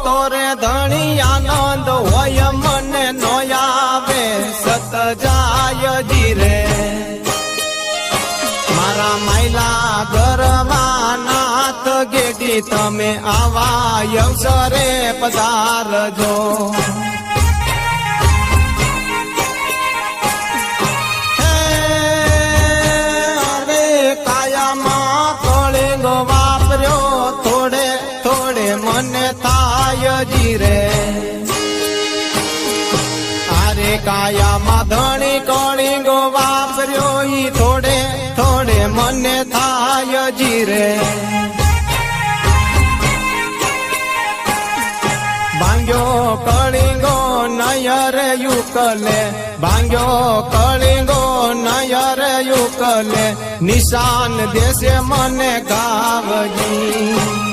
તો રે ધણી આનંદ હોય મને નો આવે સત જાય જીરે મારા માયલા ઘરમાં નાથ ગેડી તમે આવા અવસરે પધારજો મને થાય જીરે આરે કાયામાં ધણી કળિંગો વાપર્યો ઈ થોડે થોડે મને થાય જીરે ભાંગ્યો કળિંગો નયર યુકલે ભાંગ્યો કળિંગો નયર યુકલે નિશાન દેશે મને ગાવજી